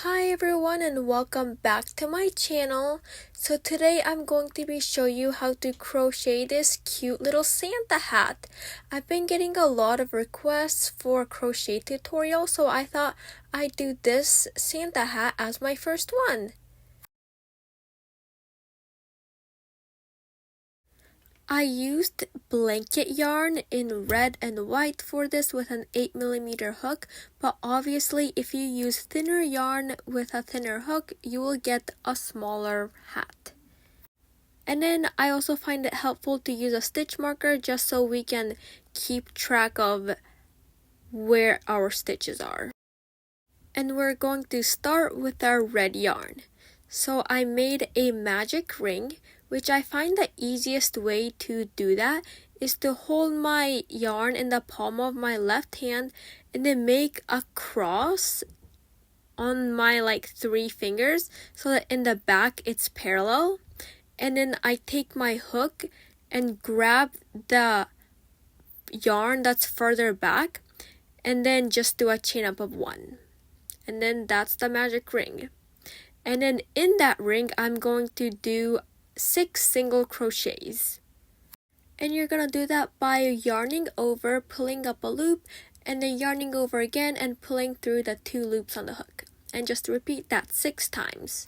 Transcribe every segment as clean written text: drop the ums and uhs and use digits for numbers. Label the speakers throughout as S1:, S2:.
S1: Hi everyone and welcome back to my channel. So today I'm going to be showing you how to crochet this cute little Santa hat. I've been getting a lot of requests for crochet tutorials, so I thought I'd do this Santa hat as my first one. I used blanket yarn in red and white for this with an 8mm hook, but obviously if you use thinner yarn with a thinner hook, you will get a smaller hat. And then I also find it helpful to use a stitch marker just so we can keep track of where our stitches are. And we're going to start with our red yarn. So I made a magic ring, which I find the easiest way to do that is to hold my yarn in the palm of my left hand and then make a cross on my 3 fingers so that in the back it's parallel. And then I take my hook and grab the yarn that's further back and then just do a chain up of 1. And then that's the magic ring. And then in that ring, I'm going to do 6 single crochets. And you're going to do that by yarning over, pulling up a loop, and then yarning over again and pulling through the 2 loops on the hook. And just repeat that 6 times.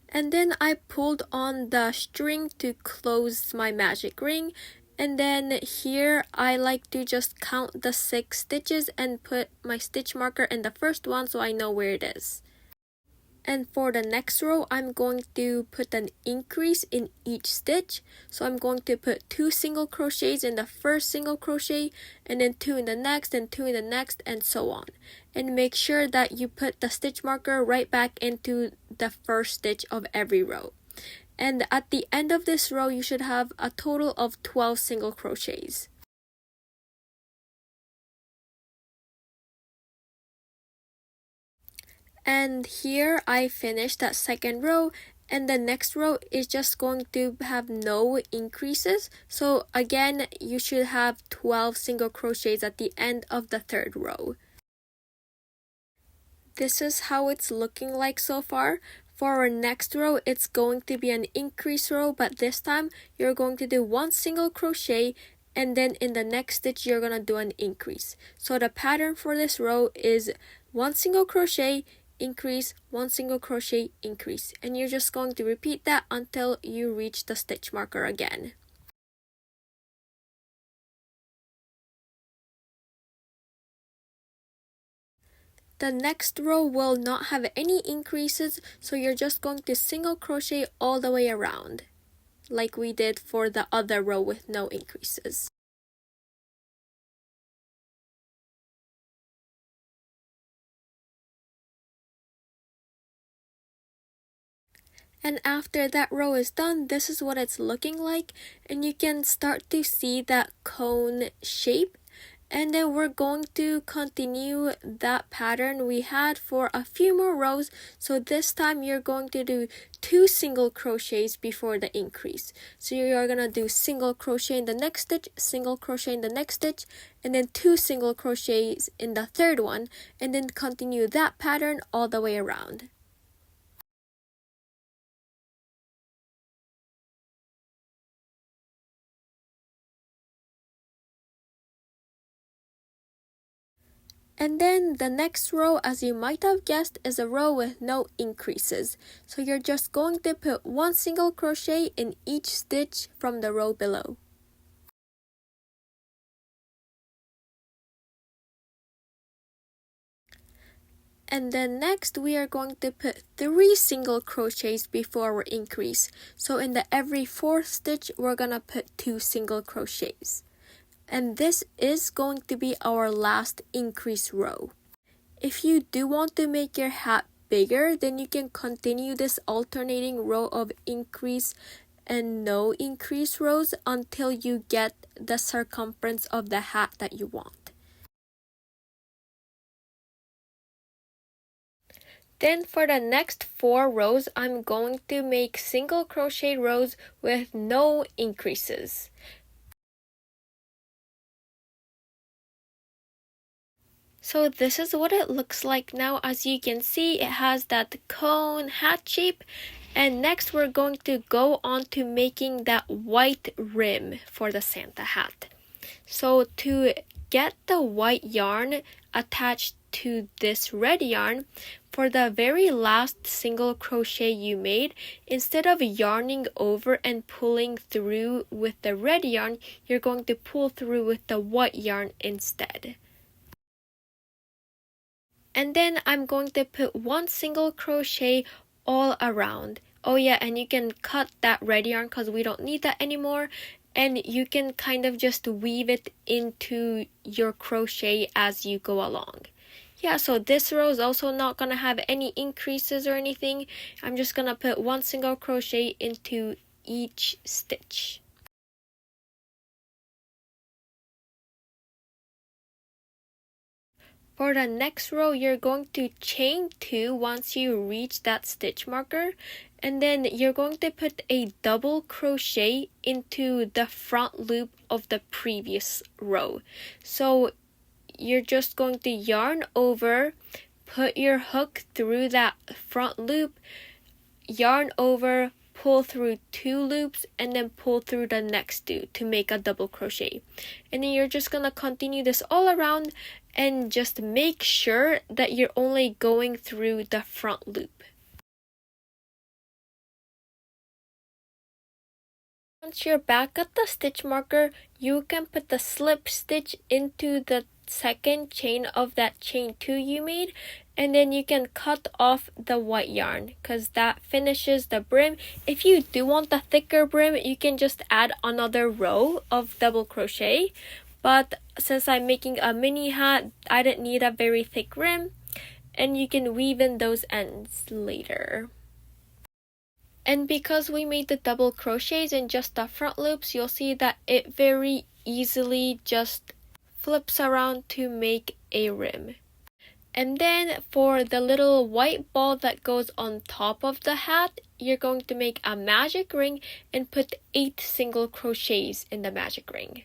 S1: And then I pulled on the string to close my magic ring. And then here I like to just count the 6 stitches and put my stitch marker in the first one so I know where it is. And for the next row, I'm going to put an increase in each stitch. So I'm going to put 2 single crochets in the first single crochet, and then 2 in the next, and 2 in the next, and so on. And make sure that you put the stitch marker right back into the first stitch of every row. And at the end of this row, you should have a total of 12 single crochets. And here I finished that second row, and the next row is just going to have no increases. So again, you should have 12 single crochets at the end of the third row. This is how it's looking like so far. For our next row, it's going to be an increase row, but this time you're going to do 1 single crochet, and then in the next stitch you're going to do an increase. So the pattern for this row is 1 single crochet, increase, 1 single crochet, increase, and you're just going to repeat that until you reach the stitch marker again. The next row will not have any increases, so you're just going to single crochet all the way around, like we did for the other row with no increases. And after that row is done, this is what it's looking like, and you can start to see that cone shape. And then we're going to continue that pattern we had for a few more rows. So this time you're going to do 2 single crochets before the increase. So you're going to do single crochet in the next stitch, single crochet in the next stitch, and then 2 single crochets in the third one, and then continue that pattern all the way around. And then the next row, as you might have guessed, is a row with no increases. So you're just going to put 1 single crochet in each stitch from the row below. And then next we are going to put 3 single crochets before we increase. So in the every 4th stitch, we're gonna put 2 single crochets. And this is going to be our last increase row. If you do want to make your hat bigger, then you can continue this alternating row of increase and no increase rows until you get the circumference of the hat that you want. Then for the next 4 rows, I'm going to make single crochet rows with no increases. So this is what it looks like now. As you can see, it has that cone hat shape. And next we're going to go on to making that white rim for the Santa hat. So to get the white yarn attached to this red yarn, for the very last single crochet you made, instead of yarning over and pulling through with the red yarn, you're going to pull through with the white yarn instead. And then I'm going to put one single crochet all around. Oh yeah, and you can cut that red yarn because we don't need that anymore. And you can kind of just weave it into your crochet as you go along. Yeah, so this row is also not going to have any increases or anything. I'm just going to put one single crochet into each stitch. For the next row, you're going to chain 2 once you reach that stitch marker. And then you're going to put a double crochet into the front loop of the previous row. So you're just going to yarn over, put your hook through that front loop, yarn over, pull through 2 loops, and then pull through the next 2 to make a double crochet. And then you're just going to continue this all around and just make sure that you're only going through the front loop. Once you're back at the stitch marker, you can put the slip stitch into the second chain of that chain 2 you made, and then you can cut off the white yarn because that finishes the brim. If you do want the thicker brim, you can just add another row of double crochet, but since I'm making a mini hat, I didn't need a very thick rim, and you can weave in those ends later. And because we made the double crochets in just the front loops, you'll see that it very easily just flips around to make a rim. And then for the little white ball that goes on top of the hat, you're going to make a magic ring and put 8 single crochets in the magic ring.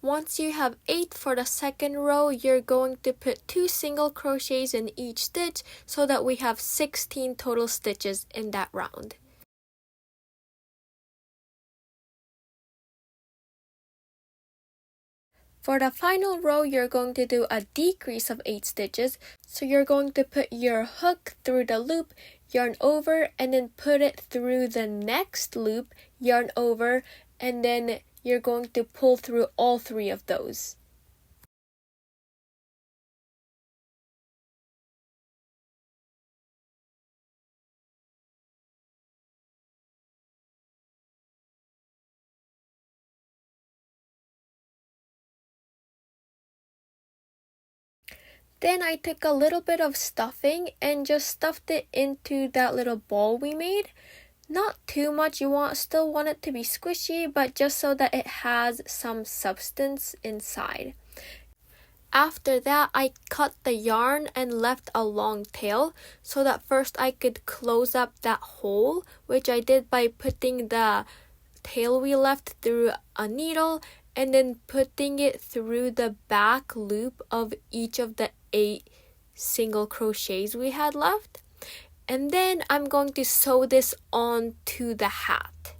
S1: Once you have 8 for the second row, you're going to put 2 single crochets in each stitch so that we have 16 total stitches in that round. For the final row, you're going to do a decrease of 8 stitches. So you're going to put your hook through the loop, yarn over, and then put it through the next loop, yarn over, and then you're going to pull through all 3 of those. Then I took a little bit of stuffing and just stuffed it into that little ball we made. Not too much, you still want it to be squishy, but just so that it has some substance inside. After that, I cut the yarn and left a long tail so that first I could close up that hole, which I did by putting the tail we left through a needle and then putting it through the back loop of each of the 8 single crochets we had left. And then I'm going to sew this onto the hat.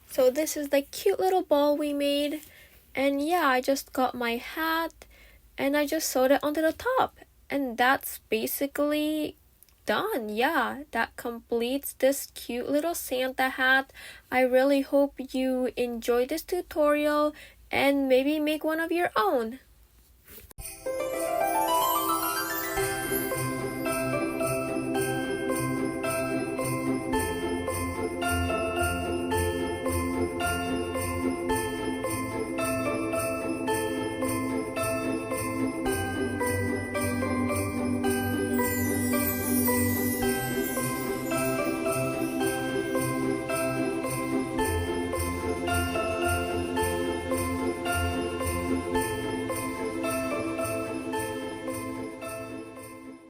S1: So this is the cute little ball we made. And yeah, I just got my hat and I just sewed it onto the top. And that's basically done. Yeah, that completes this cute little Santa hat. I really hope you enjoyed this tutorial and maybe make one of your own.